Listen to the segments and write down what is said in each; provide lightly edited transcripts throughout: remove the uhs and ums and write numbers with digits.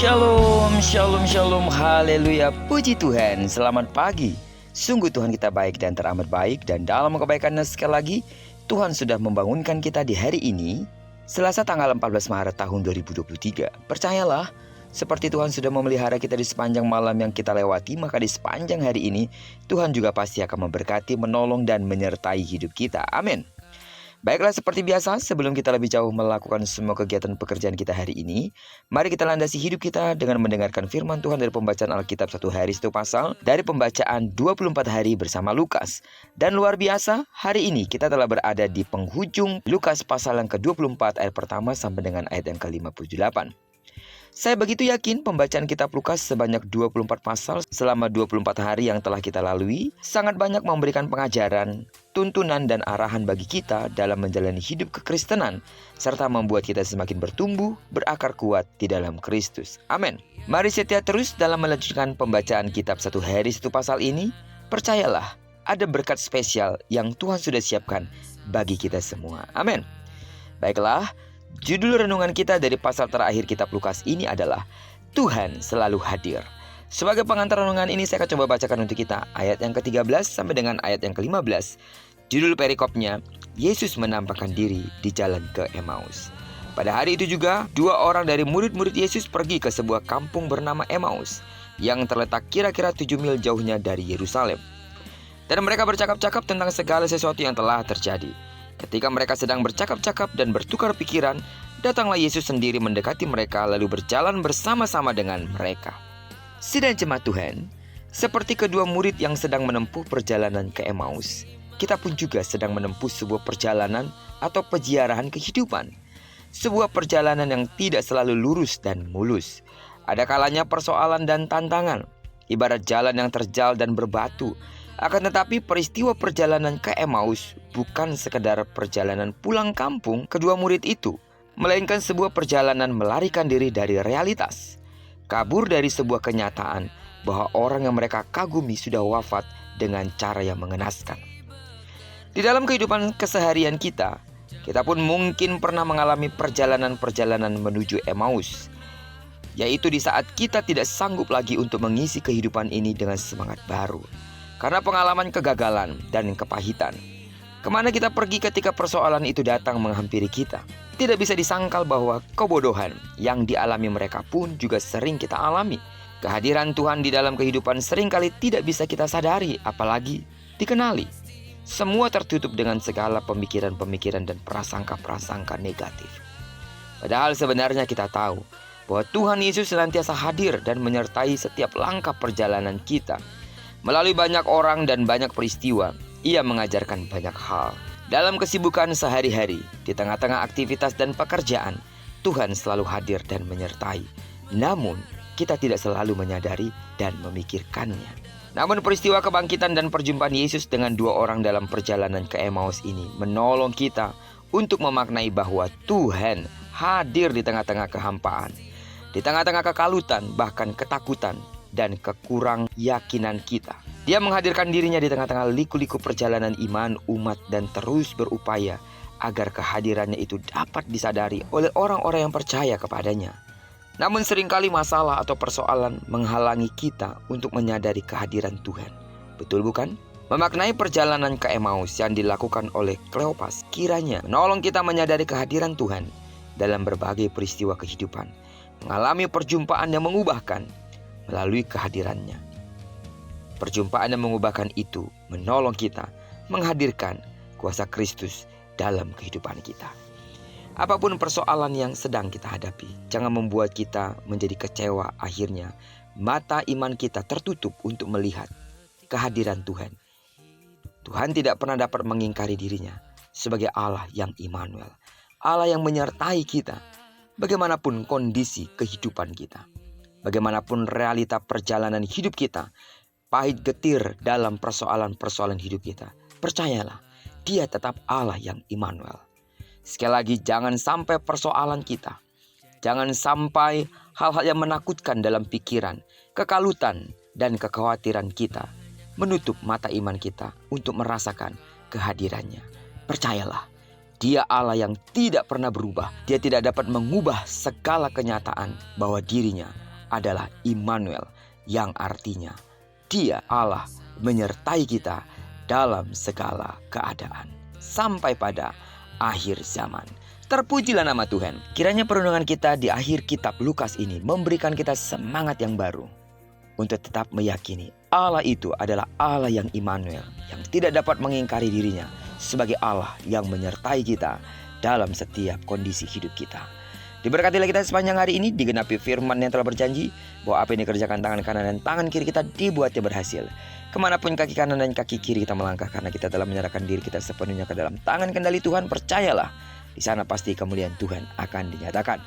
Shalom, shalom, shalom, haleluya, puji Tuhan, selamat pagi. Sungguh Tuhan kita baik dan teramat baik, dan dalam kebaikan-Nya sekali lagi Tuhan sudah membangunkan kita di hari ini, Selasa tanggal 14 Maret tahun 2023. Percayalah, seperti Tuhan sudah memelihara kita di sepanjang malam yang kita lewati, maka di sepanjang hari ini Tuhan juga pasti akan memberkati, menolong, dan menyertai hidup kita. Amin. Baiklah, seperti biasa, sebelum kita lebih jauh melakukan semua kegiatan pekerjaan kita hari ini, mari kita landasi hidup kita dengan mendengarkan firman Tuhan dari pembacaan Alkitab 1 hari 1 pasal, dari pembacaan 24 hari bersama Lukas. Dan luar biasa, hari ini kita telah berada di penghujung Lukas pasal yang ke-24 ayat pertama sampai dengan ayat yang ke-58. Saya begitu yakin pembacaan kitab Lukas sebanyak 24 pasal selama 24 hari yang telah kita lalui sangat banyak memberikan pengajaran, tuntunan, dan arahan bagi kita dalam menjalani hidup kekristenan, serta membuat kita semakin bertumbuh, berakar kuat di dalam Kristus. Amin. Mari setia terus dalam melanjutkan pembacaan kitab 1 hari 1 pasal ini. Percayalah, ada berkat spesial yang Tuhan sudah siapkan bagi kita semua. Amin. Baiklah, judul renungan kita dari pasal terakhir kitab Lukas ini adalah Tuhan selalu hadir. Sebagai pengantar renungan ini saya akan coba bacakan untuk kita ayat yang ke-13 sampai dengan ayat yang ke-15. Judul perikopnya, Yesus menampakkan diri di jalan ke Emmaus. Pada hari itu juga, dua orang dari murid-murid Yesus pergi ke sebuah kampung bernama Emmaus yang terletak kira-kira 7 mil jauhnya dari Yerusalem. Dan mereka bercakap-cakap tentang segala sesuatu yang telah terjadi. Ketika mereka sedang bercakap-cakap dan bertukar pikiran, datanglah Yesus sendiri mendekati mereka lalu berjalan bersama-sama dengan mereka. Sidang jemaat Tuhan, seperti kedua murid yang sedang menempuh perjalanan ke Emmaus, kita pun juga sedang menempuh sebuah perjalanan atau peziarahan kehidupan. Sebuah perjalanan yang tidak selalu lurus dan mulus. Ada kalanya persoalan dan tantangan, ibarat jalan yang terjal dan berbatu. Akan tetapi peristiwa perjalanan ke Emmaus bukan sekedar perjalanan pulang kampung kedua murid itu, melainkan sebuah perjalanan melarikan diri dari realitas. Kabur dari sebuah kenyataan bahwa orang yang mereka kagumi sudah wafat dengan cara yang mengenaskan. Di dalam kehidupan keseharian kita pun mungkin pernah mengalami perjalanan-perjalanan menuju Emmaus, yaitu di saat kita tidak sanggup lagi untuk mengisi kehidupan ini dengan semangat baru. Karena pengalaman kegagalan dan kepahitan. Kemana kita pergi ketika persoalan itu datang menghampiri kita? Tidak bisa disangkal bahwa kebodohan yang dialami mereka pun juga sering kita alami. Kehadiran Tuhan di dalam kehidupan seringkali tidak bisa kita sadari, apalagi dikenali. Semua tertutup dengan segala pemikiran-pemikiran dan prasangka-prasangka negatif. Padahal sebenarnya kita tahu bahwa Tuhan Yesus senantiasa hadir dan menyertai setiap langkah perjalanan kita. Melalui banyak orang dan banyak peristiwa, Ia mengajarkan banyak hal. Dalam kesibukan sehari-hari, di tengah-tengah aktivitas dan pekerjaan, Tuhan selalu hadir dan menyertai. Namun, kita tidak selalu menyadari dan memikirkannya. Namun peristiwa kebangkitan dan perjumpaan Yesus dengan dua orang dalam perjalanan ke Emmaus ini menolong kita untuk memaknai bahwa Tuhan hadir di tengah-tengah kehampaan, di tengah-tengah kekalutan, bahkan ketakutan dan kekurang yakinan kita. Dia menghadirkan dirinya di tengah-tengah liku-liku perjalanan iman umat dan terus berupaya agar kehadirannya itu dapat disadari oleh orang-orang yang percaya kepadanya. Namun seringkali masalah atau persoalan menghalangi kita untuk menyadari kehadiran Tuhan. Betul bukan? Memaknai perjalanan ke Emmaus yang dilakukan oleh Kleopas kiranya menolong kita menyadari kehadiran Tuhan dalam berbagai peristiwa kehidupan. Mengalami perjumpaan yang mengubahkan melalui kehadirannya. Perjumpaan yang mengubahkan itu menolong kita menghadirkan kuasa Kristus dalam kehidupan kita. Apapun persoalan yang sedang kita hadapi, jangan membuat kita menjadi kecewa. Akhirnya mata iman kita tertutup untuk melihat kehadiran Tuhan. Tuhan tidak pernah dapat mengingkari dirinya sebagai Allah yang Immanuel, Allah yang menyertai kita bagaimanapun kondisi kehidupan kita. Bagaimanapun realita perjalanan hidup kita, pahit getir dalam persoalan-persoalan hidup kita, percayalah, Dia tetap Allah yang Immanuel. Sekali lagi, jangan sampai persoalan kita, jangan sampai hal-hal yang menakutkan dalam pikiran, kekalutan dan kekhawatiran kita menutup mata iman kita untuk merasakan kehadirannya. Percayalah, Dia Allah yang tidak pernah berubah. Dia tidak dapat mengubah segala kenyataan bahwa dirinya adalah Immanuel, yang artinya Dia Allah menyertai kita dalam segala keadaan sampai pada akhir zaman. Terpujilah nama Tuhan. Kiranya perenungan kita di akhir kitab Lukas ini memberikan kita semangat yang baru untuk tetap meyakini Allah itu adalah Allah yang Immanuel, yang tidak dapat mengingkari dirinya sebagai Allah yang menyertai kita dalam setiap kondisi hidup kita. Diberkatilah kita sepanjang hari ini, digenapi firman yang telah berjanji bahwa apa yang dikerjakan tangan kanan dan tangan kiri kita dibuatnya berhasil. Kemanapun kaki kanan dan kaki kiri kita melangkah, karena kita telah menyerahkan diri kita sepenuhnya ke dalam tangan kendali Tuhan, percayalah di sana pasti kemuliaan Tuhan akan dinyatakan.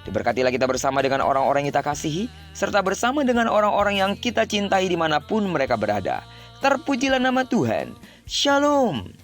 Diberkatilah kita bersama dengan orang-orang yang kita kasihi, serta bersama dengan orang-orang yang kita cintai dimanapun mereka berada. Terpujilah nama Tuhan. Shalom.